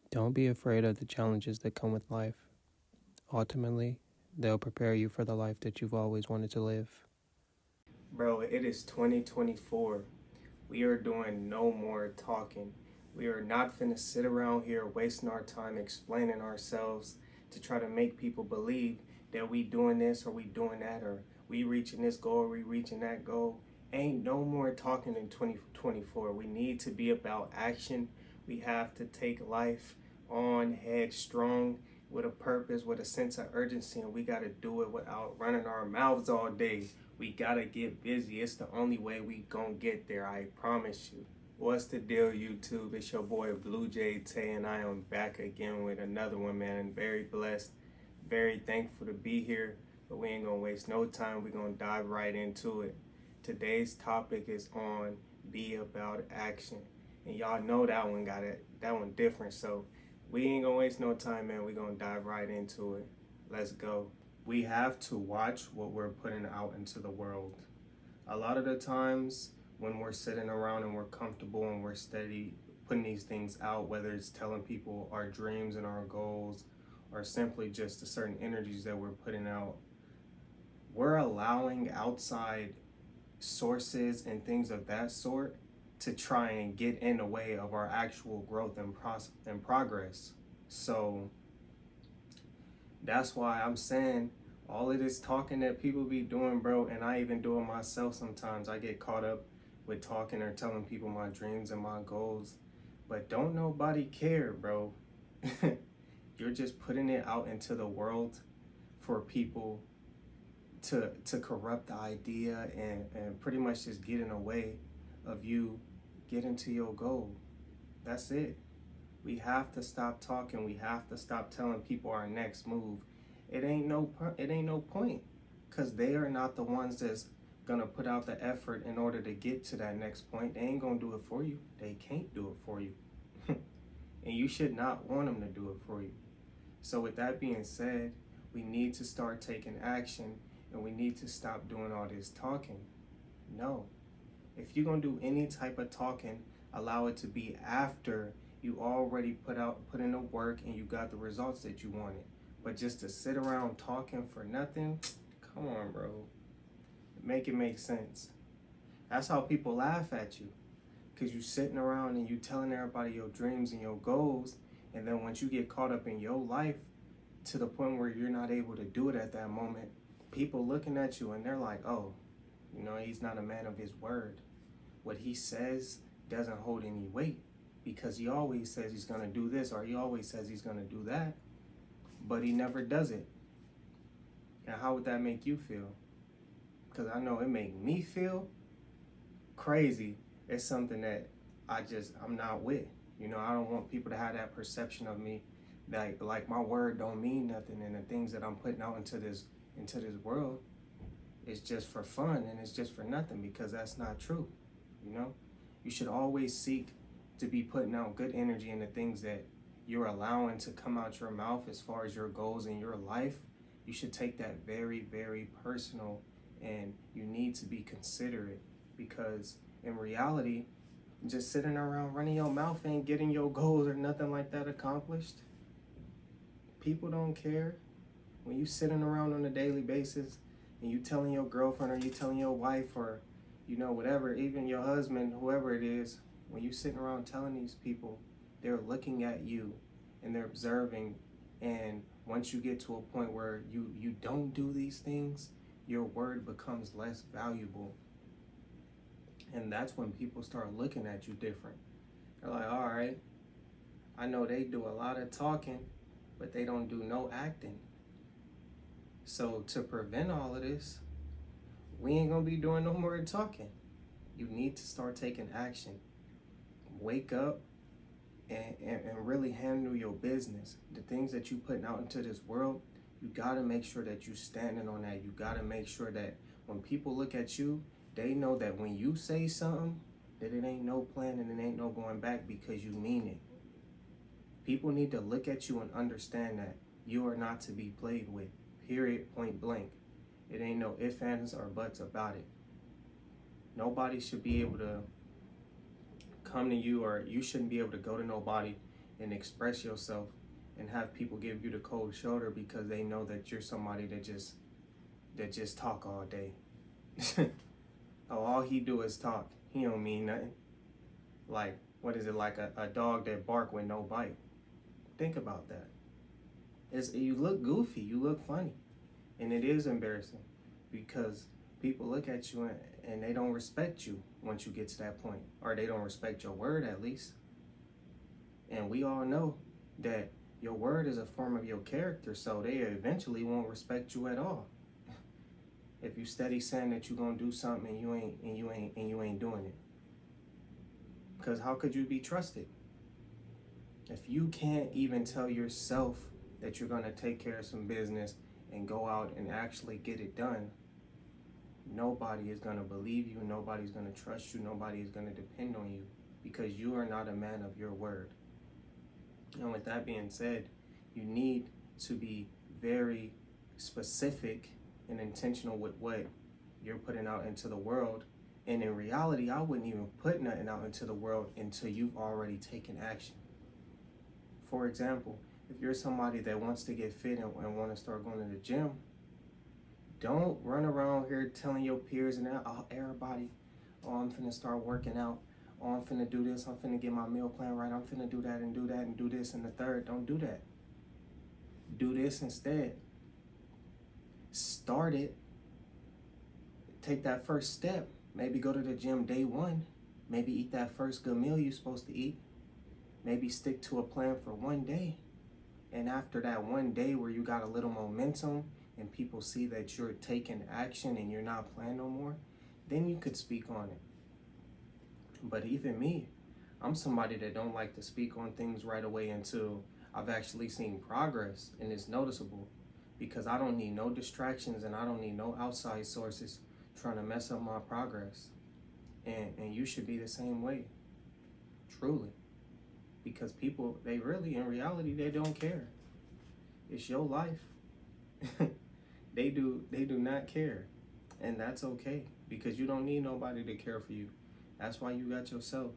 Don't be afraid of the challenges that come with life. Ultimately, they'll prepare you for the life that you've always wanted to live. Bro, it is 2024. We are doing no more talking. We are not finna sit around here wasting our time explaining ourselves to try to make people believe that we doing this or we doing that or we reaching this goal or we reaching that goal. Ain't no more talking in 2024. We need to be about action. We have to take life on headstrong with a purpose, with a sense of urgency, and we got to do it without running our mouths all day. We gotta get busy. It's the only way we gonna get there. I promise you. What's the deal, YouTube? It's your boy Blue Jay Tay, and I am back again with another one, man. Very blessed, very thankful to be here. But we ain't gonna waste no time. We're gonna dive right into it. Today's topic is on be about action, and y'all know that one got it. That one different. So we ain't gonna waste no time, man. We're gonna dive right into it. Let's go. We have to watch what we're putting out into the world. A lot of the times when we're sitting around and we're comfortable and we're steady putting these things out, whether it's telling people our dreams and our goals or simply just the certain energies that we're putting out, we're allowing outside sources and things of that sort to try and get in the way of our actual growth and progress. So that's why I'm saying all of this talking that people be doing, bro, and I even do it myself sometimes. I get caught up with talking or telling people my dreams and my goals, but don't nobody care, bro. You're just putting it out into the world for people to corrupt the idea and pretty much just get in the way of you getting to your goal. That's it. We have to stop talking. We have to stop telling people our next move. It ain't no point, cause they are not the ones that's gonna put out the effort in order to get to that next point. They ain't gonna do it for you. They can't do it for you, and you should not want them to do it for you. So with that being said, we need to start taking action, and we need to stop doing all this talking. No, if you're gonna do any type of talking, allow it to be after you already put in the work and you got the results that you wanted. But just to sit around talking for nothing, come on, bro. Make it make sense. That's how people laugh at you. Cause you sitting around and you telling everybody your dreams and your goals, and then once you get caught up in your life to the point where you're not able to do it at that moment, people looking at you and they're like, oh, he's not a man of his word. What he says doesn't hold any weight because he always says he's going to do this or he always says he's going to do that, but he never does it. And how would that make you feel? Because I know it made me feel crazy. It's something that I'm not with. I don't want people to have that perception of me that like my word don't mean nothing, and the things that I'm putting out into this world is just for fun and it's just for nothing, because that's not true. You know, you should always seek to be putting out good energy in the things that you're allowing to come out your mouth as far as your goals in your life. You should take that very, very personal, and you need to be considerate, because in reality, just sitting around running your mouth ain't getting your goals or nothing like that accomplished. People don't care. When you sitting around on a daily basis and you telling your girlfriend or you telling your wife or whatever, even your husband, whoever it is, when you sitting around telling these people, they're looking at you and they're observing. And once you get to a point where you don't do these things, your word becomes less valuable. And that's when people start looking at you different. They're like, all right, I know they do a lot of talking, but they don't do no acting. So to prevent all of this, we ain't gonna be doing no more talking. You need to start taking action. Wake up and really handle your business. The things that you putting out into this world, you gotta make sure that you standing on that. You gotta make sure that when people look at you, they know that when you say something, that it ain't no plan and it ain't no going back, because you mean it. People need to look at you and understand that you are not to be played with. Period, point blank. It ain't no ifs, ands, or buts about it. Nobody should be able to come to you, or you shouldn't be able to go to nobody and express yourself and have people give you the cold shoulder because they know that you're somebody that just talk all day. Oh, all he do is talk. He don't mean nothing. Like, what is it, like a dog that bark with no bite? Think about that. You look goofy, you look funny. And it is embarrassing because people look at you and they don't respect you once you get to that point. Or they don't respect your word, at least. And we all know that your word is a form of your character, so they eventually won't respect you at all. If you steady saying that you're gonna do something and you ain't doing it. Because how could you be trusted? If you can't even tell yourself that you're gonna take care of some business and go out and actually get it done, nobody is gonna believe you, nobody's gonna trust you, nobody is gonna depend on you because you are not a man of your word. And with that being said, you need to be very specific and intentional with what you're putting out into the world. And in reality, I wouldn't even put nothing out into the world until you've already taken action. For example, if you're somebody that wants to get fit and want to start going to the gym, don't run around here telling your peers and everybody, oh, I'm finna start working out. Oh, I'm finna do this. I'm finna get my meal plan right. I'm finna do that and do that and do this and the third. Don't do that. Do this instead. Start it. Take that first step. Maybe go to the gym day one. Maybe eat that first good meal you're supposed to eat. Maybe stick to a plan for one day. And after that one day where you got a little momentum and people see that you're taking action and you're not playing no more, then you could speak on it. But even me, I'm somebody that don't like to speak on things right away until I've actually seen progress and it's noticeable, because I don't need no distractions and I don't need no outside sources trying to mess up my progress. And you should be the same way, truly. Because people, they really, in reality, they don't care. It's your life. They do not care. And that's okay, because you don't need nobody to care for you. That's why you got yourself.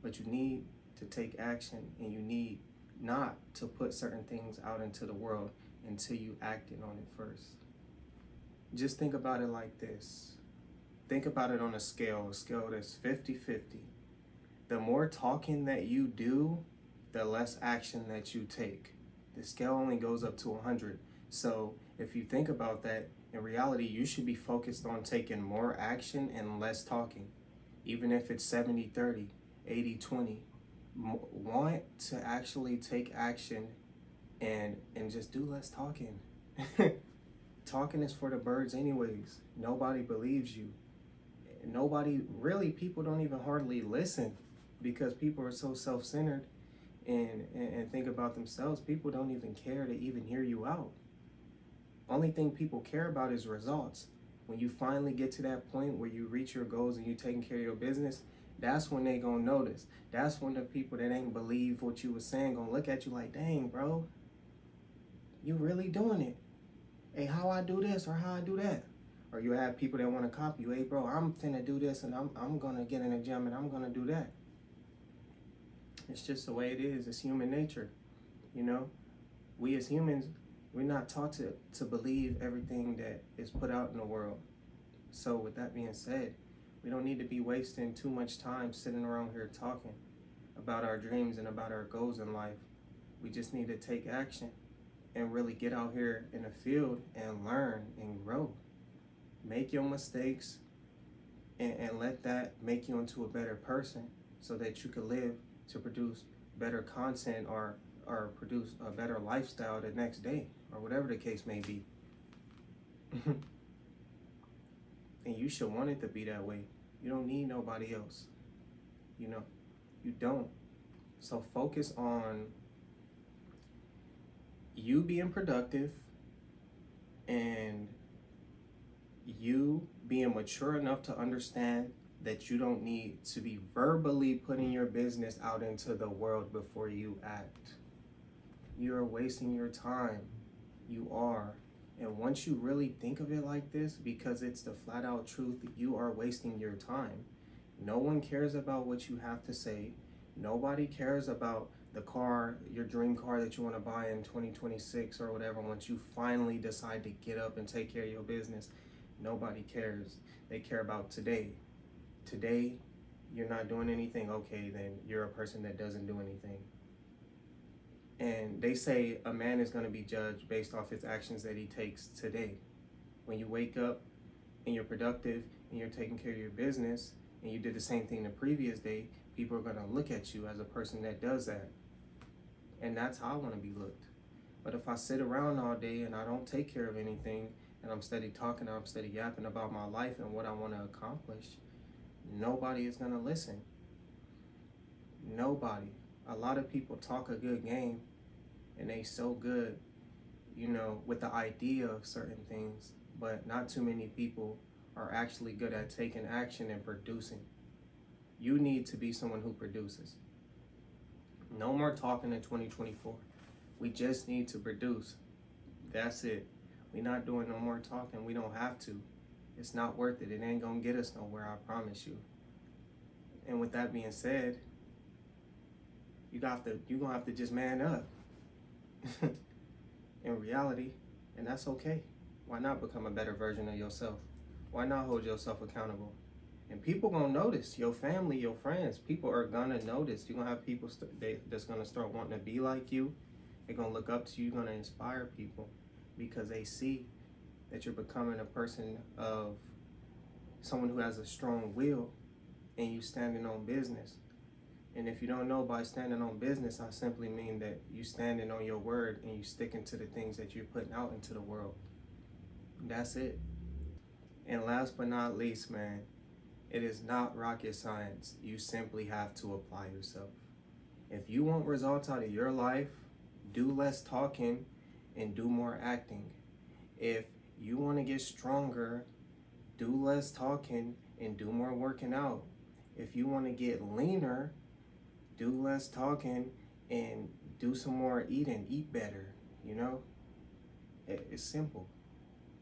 But you need to take action, and you need not to put certain things out into the world until you acted on it first. Just think about it like this. Think about it on a scale that's 50-50. The more talking that you do, the less action that you take. The scale only goes up to 100. So if you think about that, in reality, you should be focused on taking more action and less talking. Even if it's 70-30, 80-20. Want to actually take action and just do less talking. Talking is for the birds anyways. Nobody believes you. People don't even hardly listen because people are so self-centered and think about themselves. People don't even care to even hear you out. Only thing people care about is results. When you finally get to that point where you reach your goals and you're taking care of your business, that's when they gonna notice. That's when the people that ain't believe what you was saying gonna look at you like, dang, bro, you really doing it. Hey, how I do this or how I do that? Or you have people that want to copy you. Hey, bro, I'm finna do this and I'm gonna get in the gym and I'm gonna do that. It's just the way it is. It's human nature, you know? We as humans, we're not taught to believe everything that is put out in the world. So with that being said, we don't need to be wasting too much time sitting around here talking about our dreams and about our goals in life. We just need to take action and really get out here in the field and learn and grow. Make your mistakes and let that make you into a better person so that you can live to produce better content or produce a better lifestyle the next day or whatever the case may be. And you should want it to be that way. You don't need nobody else. You know, you don't. So focus on you being productive and you being mature enough to understand that you don't need to be verbally putting your business out into the world before you act. You are wasting your time. You are. And once you really think of it like this, because it's the flat out truth, you are wasting your time. No one cares about what you have to say. Nobody cares about the car, your dream car that you want to buy in 2026 or whatever, once you finally decide to get up and take care of your business, nobody cares. They care about today. Today, you're not doing anything, okay, then you're a person that doesn't do anything. And they say a man is going to be judged based off his actions that he takes today. When you wake up and you're productive and you're taking care of your business and you did the same thing the previous day, people are going to look at you as a person that does that. And that's how I want to be looked. But if I sit around all day and I don't take care of anything and I'm steady talking, I'm steady yapping about my life and what I want to accomplish, nobody is going to listen. Nobody. A lot of people talk a good game and they so good, you know, with the idea of certain things, but not too many people are actually good at taking action and producing. You need to be someone who produces. No more talking in 2024. We just need to produce. That's it. We're not doing no more talking. We don't have to. It's not worth it. It ain't gonna get us nowhere, I promise you. And with that being said, you're gonna have to just man up. In reality, and that's okay. Why not become a better version of yourself? Why not hold yourself accountable? And people gonna notice. Your family, your friends, people are gonna notice. You're gonna have people that's gonna start wanting to be like you. They're gonna look up to you. You're gonna inspire people because they see that you're becoming a person of someone who has a strong will and you standing on business. And if you don't know, by standing on business, I simply mean that you standing on your word and you sticking to the things that you're putting out into the world. That's it. And last but not least, man, it is not rocket science. You simply have to apply yourself. If you want results out of your life, do less talking and do more acting. If you want to get stronger, do less talking and do more working out. If you want to get leaner, do less talking and do some more eating. Eat better, you know? It's simple.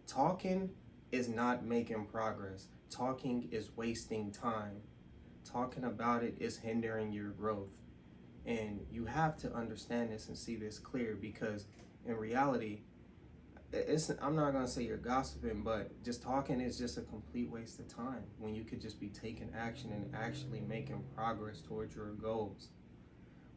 Talking is not making progress. Talking is wasting time. Talking about it is hindering your growth. And you have to understand this and see this clear, because in reality, I'm not going to say you're gossiping, but just talking is just a complete waste of time when you could just be taking action and actually making progress towards your goals.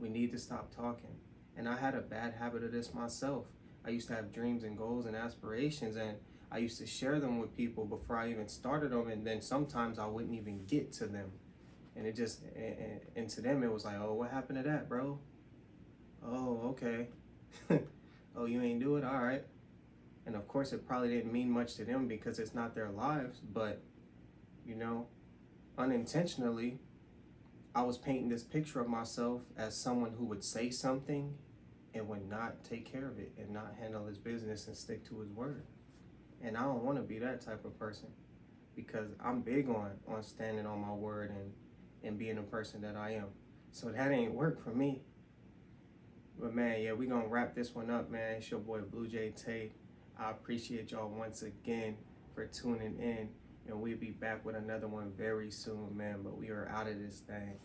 We need to stop talking. And I had a bad habit of this myself. I used to have dreams and goals and aspirations, and I used to share them with people before I even started them, and then sometimes I wouldn't even get to them. And it just, and to them it was like, oh, what happened to that, bro? Oh, okay. Oh, you ain't do it? All right. And of course, it probably didn't mean much to them because it's not their lives, but, you know, unintentionally, I was painting this picture of myself as someone who would say something and would not take care of it and not handle his business and stick to his word. And I don't want to be that type of person, because I'm big on standing on my word and being a person that I am. So that ain't work for me. But man, yeah, we gonna wrap this one up, man. It's your boy Blue Jay Tate. I appreciate y'all once again for tuning in, and we'll be back with another one very soon, man. But we are out of this thing.